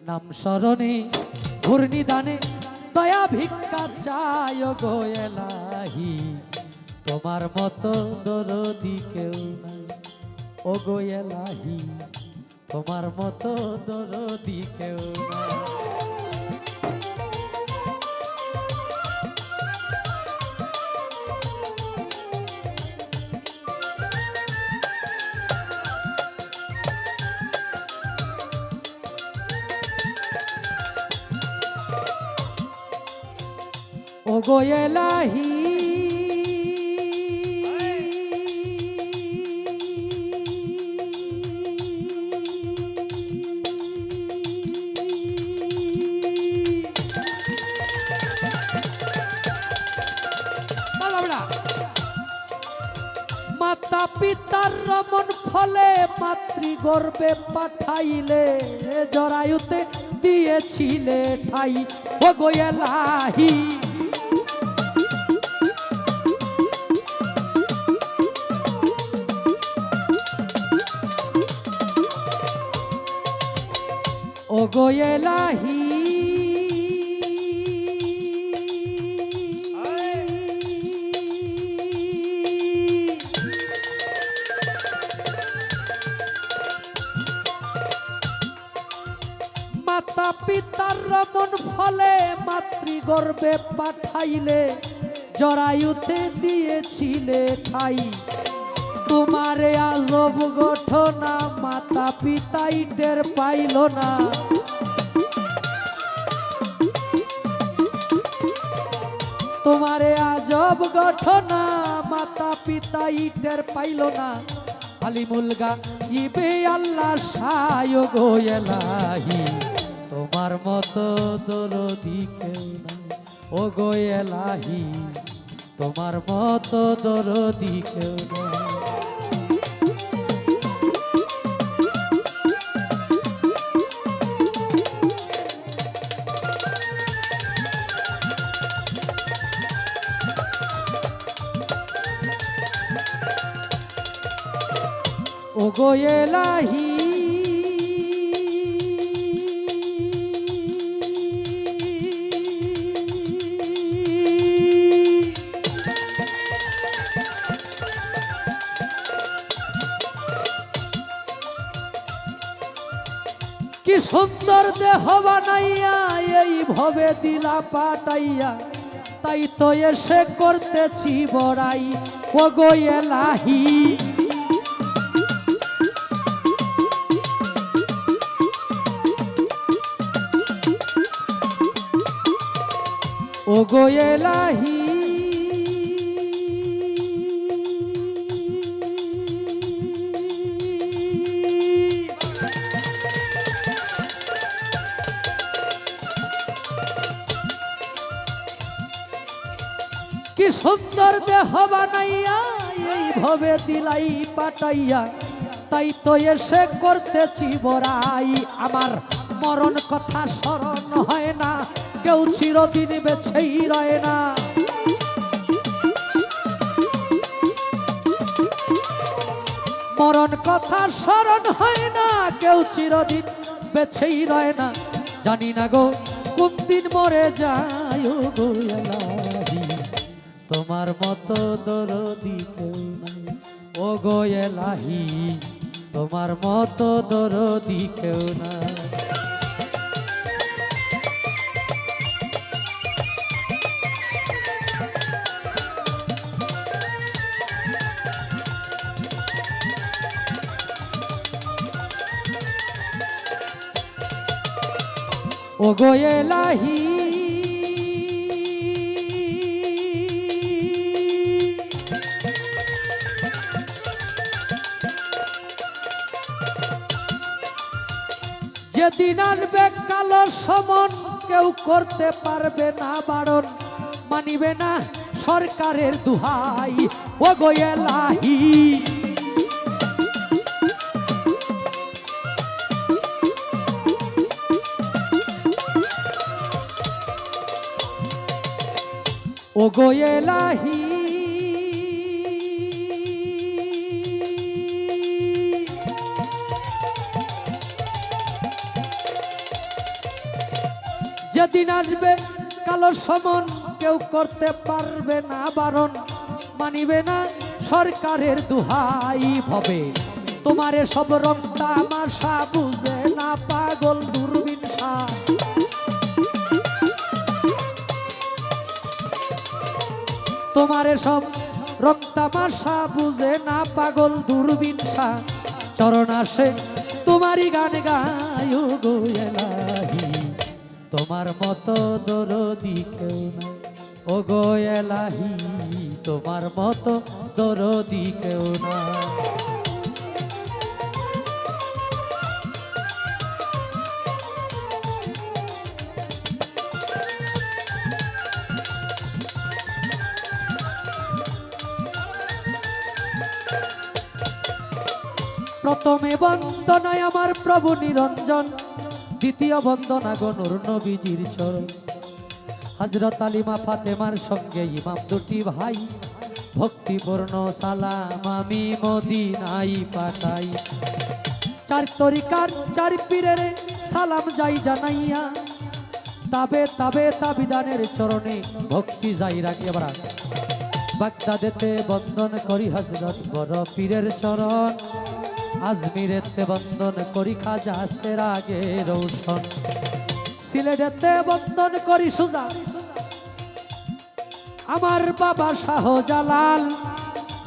নাম স্মরণে ঘূর্ণিদানে দয়া ভিক্ষা চায় গো এলাহি, তোমার মতো দরদি কেউ নাই ও গো এলাহি, তোমার মতো দরদি কেউ নাই। ও গো এলাহি মাতা পিতার রমন ফলে মাতৃগর্ভে পাঠাইলে, জরায়ুতে দিয়েছিলে ঠাই ও গো এলাহি, ও গো এলাহি মাতা পিতার রমন ফলে মাতৃগর্ভে পাঠাইলে, জরায়ুতে দিয়েছিলে ঠাই, তোমারে আজব ঘটনা মাতা পিতাই টের পাইল না, তোমারে আজব ঘটনা মাতা পিতাই টের পাইল না, আলিমুল গাইবে আল্লাহ সায় গো এলাহি, তোমার মতো দরদি কেউ নাই ও গো এলাহি, তোমার মতো দরদি কেউ নাই। ও গো এলাহি কি সুন্দর দেহ বানাইয়া এই ভবে দিলা পাঠাইয়া, তাই তো এসে করতেছি বড়াই ও গো এলাহি, ও গো এলাহি কি সুন্দর দেহ বানাইয়া এই ভবে দিলাই পাঠাইয়া, তাই তো এসে করতেছি বড়াই, আমার মরণ কথা স্মরণ হয় না, কেউ চিরদিন বেছেই রয় না, মরণ কথা স্মরণ হয় না, কেউ চিরদিন বেছেই রয় না, জানি না গো কোন দিন মরে যায় গো এলাহি, তোমার মতো দরদি কেউ নাই ও গো এলাহি, তোমার মতো দরদি কেউ নাই। ও গো এলাহি যেদিন আনবে কালোর সমন, কেউ করতে পারবে না বারণ, মানিবে না সরকারের দুহাই ও গো এলাহি, ও গো এলাহি যেদিন আসবে কালো সমন কেউ করতে পারবে না বারণ, মানিবে না সরকারের দুহাই ভবে। তোমারে সব রং তামাশা বুঝে না পাগল দূরবীন শাহ। তোমারে সব রং তামাশা বুঝে না পাগল দূরবীন শাহ। চরণ আসে তোমারই গান গায়ো গো এলাহি, তোমার মতো দরদি কেউ না। ও গো এলাহি, তোমার মতো দরদি কেউ না। প্রথমে বন্দনায় আমার প্রভু নিরঞ্জন, দ্বিতীয় বন্দনা গনুর নবীজির চরণ। হযরত আলিমা ফাতেমার সঙ্গে ইমাম দুটি ভাই, ভক্তিপূর্ণ সালাম আমি মদিনায় পাঠাই। চার তরিকার চার পীরের সালাম যাই জানাইয়া, তাবে তাবে তাবিদানের চরণে ভক্তি যাই রাখি। আবার বাগদাদেতে বন্দন করি হযরত বড় পীরের চরণ, আজমিরেতে বন্দন করি খাজা সেরাগে রৌশন, সিলেটেতে বন্দন করি সুজা আমার বাবা শাহজালাল,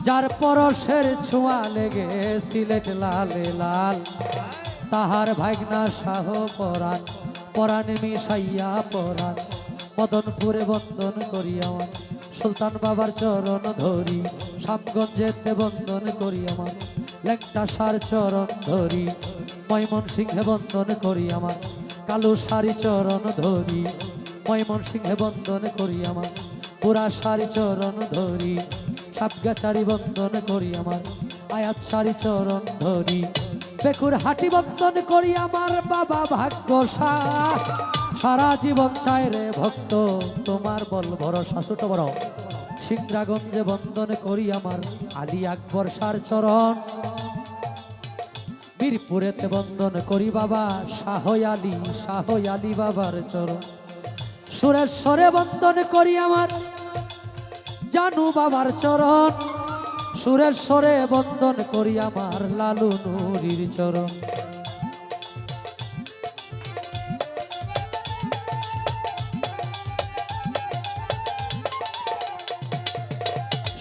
যার পরশের ছোঁয়া লেগে সিলেট লালে লাল। তাহার ভাগনা শাহ পরাণ, পরাণে মিশাইয়া পরাণ, মদনপুরে বন্দন করি আমার সুলতান বাবার চরণ ধরি। শামগঞ্জেতে বন্দন করি আমার লেংটা সার চরণ ধরি। ময়মনসিংহে বন্দন করি আমার কালো সারি চরণ ধরি। ময়মনসিংহে বন্দন করি আমার পুরা সারি চরণ ধরি। সাবগাছারি বন্দন করি আমার আয়াত সারি চরণ ধরি। বেকুর হাটি বন্দন করি আমার বাবা ভাগ্য শাহ, সারা জীবন চায় রে ভক্ত তোমার বল ভরসা। ছোট বড় সিংরাগঞ্জে বন্দন করি আমার আলী আকবর সার চরণ। মিরপুরেতে বন্দন করি বাবা শাহ আলী বাবার চরণ। সুরেশ্বরে বন্দন করি আমার জানু বাবার চরণ। সুরেশ্বরে বন্দন করি আমার লালু নুরির চরণ।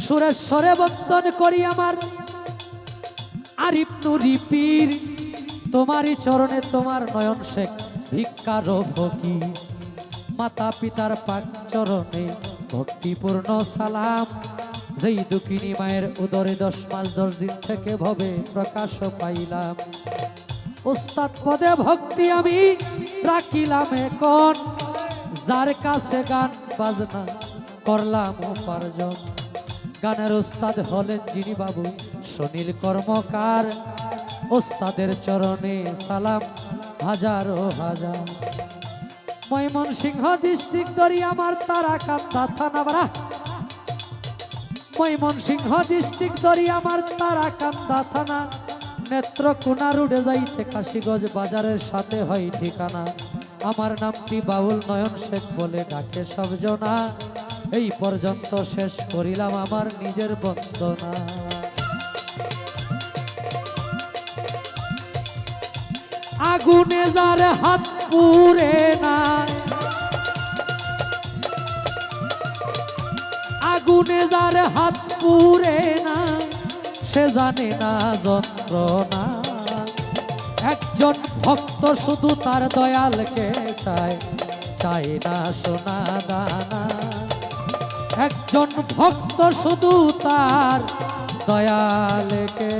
সুরেশ্বরে বন্দন করি আমার আরিফ নুরি পীর, তোমারই চরণে তোমার নয়ন শেখ ভিক্ষার ফকির। মাতা পিতার পাক চরণে ভক্তিপূর্ণ সালাম, যেই দুঃখিনী মায়ের উদরে 10 মাস 10 দিন থেকে ভবে প্রকাশ পাইলাম। উস্তাদ পদে ভক্তি আমি রাখিলাম এখন, যার কাছে গান বাজনা করলাম উপার্জন। গানের উস্তাদ হলেন যিনি বাবু সুনীল কর্মকার, উস্তাদের চরণে সালাম হাজারো হাজার। ময়মনসিংহ ডিস্ট্রিক্ট ধরি আমার তারাকান্দা থানা বাড়া। ময়মনসিংহ ডিস্ট্রিক্ট ধরি আমার তারাকান্দা থানা। নেত্রকোনা রুডে যাইতে কাশীগঞ্জ বাজারের সাথে হয় ঠিকানা। আমার নামটি বাউল নয়ন শেখ বলে ডাকে সব জনা। এই পর্যন্ত শেষ করিলাম আমার নিজের বন্দনা। আগুনে যার হাত পুড়ে না, আগুনে যার হাত পুড়ে না, সে জানে না যন্ত্রণা। একজন ভক্ত শুধু তার দয়ালকে চায়, চায় না সোনা দানা। একজন ভক্ত শুধু তার দয়ালকে